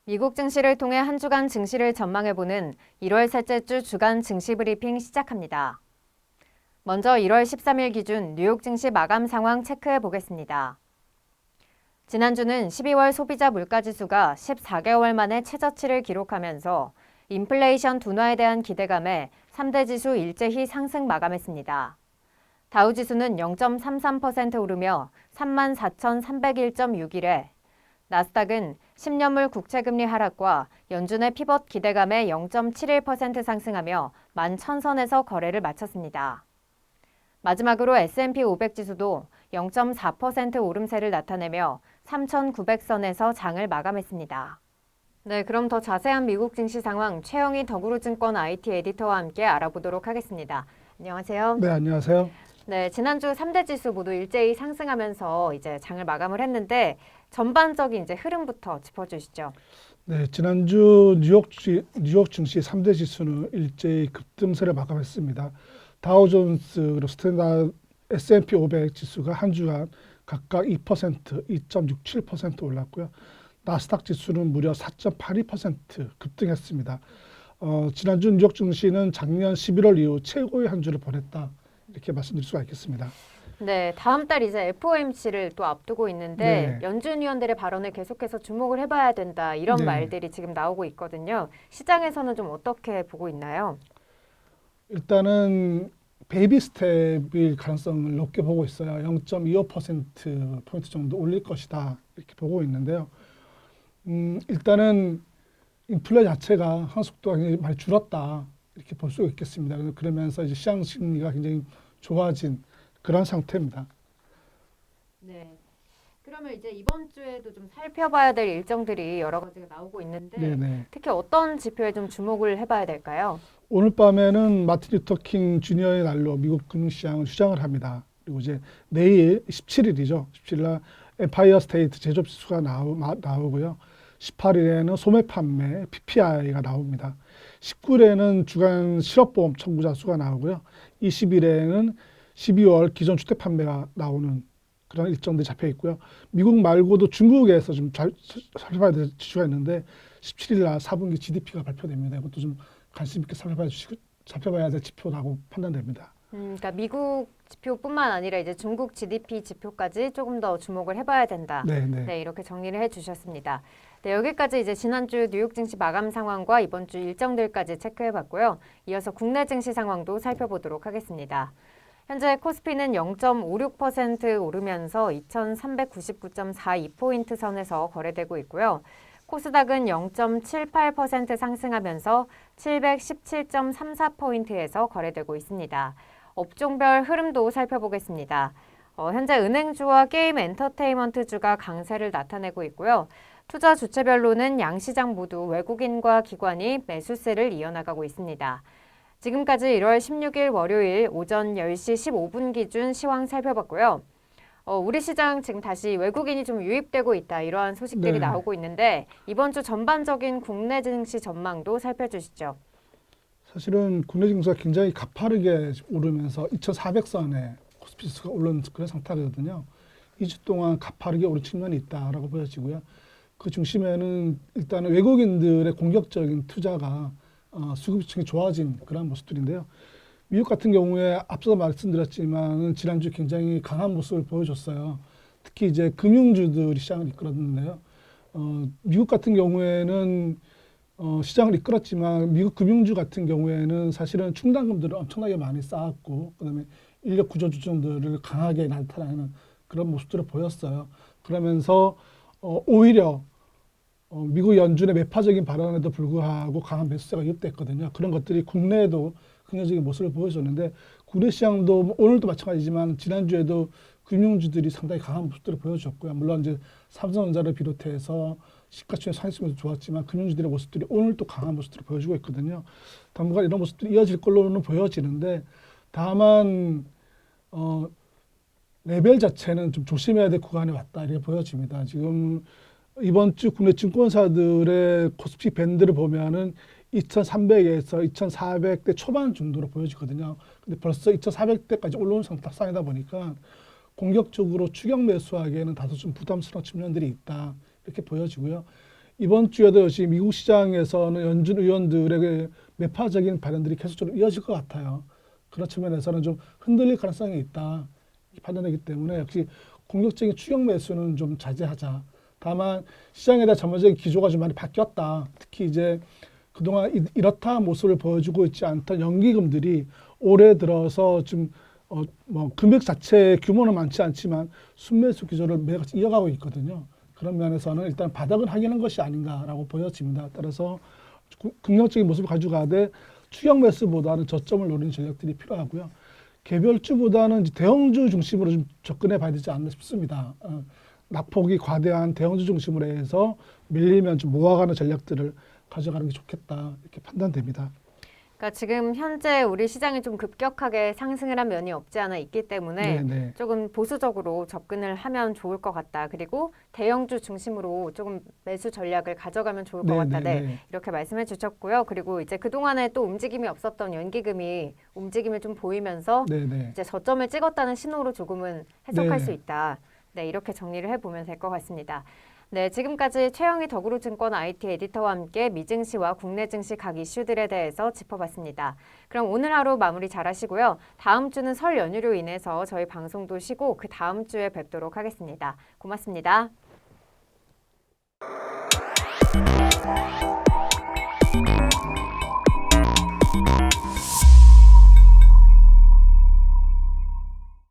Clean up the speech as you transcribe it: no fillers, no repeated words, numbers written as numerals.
미국 증시를 통해 한 주간 증시를 전망해보는 1월 셋째 주 주간 증시 브리핑 시작합니다. 먼저 1월 13일 기준 뉴욕 증시 마감 상황 체크해 보겠습니다. 지난주는 12월 소비자 물가지수가 14개월 만에 최저치를 기록하면서 인플레이션 둔화에 대한 기대감에 3대 지수 일제히 상승 마감했습니다. 다우지수는 0.33% 오르며 34,301.6일에 나스닥은 10년물 국채금리 하락과 연준의 피벗 기대감에 0.71% 상승하며 11,000선에서 거래를 마쳤습니다. 마지막으로 S&P 500 지수도 0.4% 오름세를 나타내며 3,900선에서 장을 마감했습니다. 네, 그럼 더 자세한 미국 증시 상황 최영희 더구로증권 IT 에디터와 함께 알아보도록 하겠습니다. 안녕하세요. 네, 안녕하세요. 네, 지난주 3대 지수 모두 일제히 상승하면서 이제 장을 마감을 했는데 전반적인 이제 흐름부터 짚어주시죠. 네, 지난주 뉴욕 증시 3대 지수는 일제히 급등세를 마감했습니다. 다우존스 그리고 스탠다드 S&P 500 지수가 한 주간 각각 2%, 2.67% 올랐고요. 나스닥 지수는 무려 4.82% 급등했습니다. 지난주 뉴욕 증시는 작년 11월 이후 최고의 한 주를 보냈다. 이렇게 말씀드릴 수가 있겠습니다. 네, 다음 달 이제 FOMC를 또 앞두고 있는데 네. 연준 위원들의 발언을 계속해서 주목을 해봐야 된다 이런 네. 말들이 지금 나오고 있거든요. 시장에서는 좀 어떻게 보고 있나요? 일단은 베이비 스텝일 가능성을 높게 보고 있어요. 0.25% 포인트 정도 올릴 것이다 이렇게 보고 있는데요. 일단은 인플레 자체가 한속도가 굉장히 많이 줄었다 이렇게 볼 수 있겠습니다. 그러면서 이제 시장 심리가 굉장히 좋아진 그런 상태입니다. 네. 그러면 이제 이번 주에도 좀 살펴봐야 될 일정들이 여러 가지가 나오고 있는데 네네. 특히 어떤 지표에 좀 주목을 해봐야 될까요? 오늘 밤에는 마틴 루터 킹 주니어의 날로 미국 금융시장을 휴장을 합니다. 그리고 이제 내일 17일이죠. 17일날 엠파이어 스테이트 제조업지수가 나오고요. 18일에는 소매 판매 PPI가 나옵니다. 19일에는 주간 실업보험 청구자 수가 나오고요. 20일에는 12월 기존 주택 판매가 나오는 그런 일정들이 잡혀 있고요. 미국 말고도 중국에서 좀 살펴봐야 될 지수가 있는데 17일 날 4분기 GDP가 발표됩니다. 이것도 좀 관심 있게 살펴봐야 될 지표라고 판단됩니다. 그러니까 미국 지표뿐만 아니라 이제 중국 GDP 지표까지 조금 더 주목을 해봐야 된다. 네네. 네, 이렇게 정리를 해주셨습니다. 네, 여기까지 이제 지난주 뉴욕 증시 마감 상황과 이번 주 일정들까지 체크해봤고요. 이어서 국내 증시 상황도 살펴보도록 하겠습니다. 현재 코스피는 0.56% 오르면서 2,399.42포인트 선에서 거래되고 있고요. 코스닥은 0.78% 상승하면서 717.34포인트에서 거래되고 있습니다. 업종별 흐름도 살펴보겠습니다. 현재 은행주와 게임 엔터테인먼트주가 강세를 나타내고 있고요. 투자 주체별로는 양시장 모두 외국인과 기관이 매수세를 이어나가고 있습니다. 지금까지 1월 16일 월요일 오전 10시 15분 기준 시황 살펴봤고요. 우리 시장 지금 다시 외국인이 좀 유입되고 있다 이러한 소식들이 네. 나오고 있는데 이번 주 전반적인 국내 증시 전망도 살펴주시죠. 사실은 국내 증시가 굉장히 가파르게 오르면서 2,400선에 코스피 지수가 오른 그런 상태거든요. 2주 동안 가파르게 오른 측면이 있다라고 보여지고요. 그 중심에는 일단은 외국인들의 공격적인 투자가 수급층이 좋아진 그런 모습들인데요. 미국 같은 경우에 앞서 말씀드렸지만 지난주 굉장히 강한 모습을 보여줬어요. 특히 이제 금융주들이 시장을 이끌었는데요. 미국 같은 경우에는 시장을 이끌었지만 미국 금융주 같은 경우에는 사실은 충당금들을 엄청나게 많이 쌓았고 그다음에 인력 구조 조정들을 강하게 나타내는 그런 모습들을 보였어요. 그러면서 오히려 미국 연준의 매파적인 발언에도 불구하고 강한 매수세가 유입됐거든요. 그런 것들이 국내에도 긍정적인 모습을 보여줬는데 국내 시장도 오늘도 마찬가지지만 지난주에도 금융주들이 상당히 강한 모습들을 보여줬고요. 물론 이제 삼성전자를 비롯해서 시가총액 상승률도 좋았지만 금융주들의 모습들이 오늘 또 강한 모습들을 보여주고 있거든요. 당분간 이런 모습들이 이어질 걸로는 보여지는데 다만 레벨 자체는 좀 조심해야 될 구간에 왔다 이렇게 보여집니다. 지금 이번 주 국내 증권사들의 코스피 밴드를 보면은 2,300에서 2,400대 초반 정도로 보여지거든요. 근데 벌써 2,400대까지 올라온 상황이다 보니까 공격적으로 추격 매수하기에는 다소 좀 부담스러운 측면들이 있다. 이렇게 보여지고요. 이번 주에도 역시 미국 시장에서는 연준 의원들에게 매파적인 발언들이 계속적으로 이어질 것 같아요. 그런 측면에서는 좀 흔들릴 가능성이 있다. 이렇게 판단되기 때문에 역시 공격적인 추격 매수는 좀 자제하자. 다만 시장에 대한 전반적인 기조가 좀 많이 바뀌었다. 특히 이제 그동안 이렇다 모습을 보여주고 있지 않던 연기금들이 올해 들어서 좀 뭐 금액 자체의 규모는 많지 않지만 순매수 기조를 매일같이 이어가고 있거든요. 그런 면에서는 일단 바닥은 확인한 것이 아닌가라고 보여집니다. 따라서 긍정적인 모습을 가져가되 추격 매수보다는 저점을 노리는 전략들이 필요하고요. 개별주보다는 이제 대형주 중심으로 좀 접근해 봐야 되지 않나 싶습니다. 낙폭이 과대한 대형주 중심으로 해서 밀리면 좀 모아가는 전략들을 가져가는 게 좋겠다 이렇게 판단됩니다. 그러니까 지금 현재 우리 시장이 좀 급격하게 상승을 한 면이 없지 않아 있기 때문에 네네. 조금 보수적으로 접근을 하면 좋을 것 같다. 그리고 대형주 중심으로 조금 매수 전략을 가져가면 좋을 것 같다. 네, 이렇게 말씀해 주셨고요. 그리고 이제 그동안에 또 움직임이 없었던 연기금이 움직임을 좀 보이면서 네네. 이제 저점을 찍었다는 신호로 조금은 해석할 네. 수 있다. 네, 이렇게 정리를 해보면 될 것 같습니다. 네, 지금까지 최영희 더그로증권 IT 에디터와 함께 미증시와 국내 증시 각 이슈들에 대해서 짚어봤습니다. 그럼 오늘 하루 마무리 잘 하시고요. 다음 주는 설 연휴로 인해서 저희 방송도 쉬고 그 다음 주에 뵙도록 하겠습니다. 고맙습니다.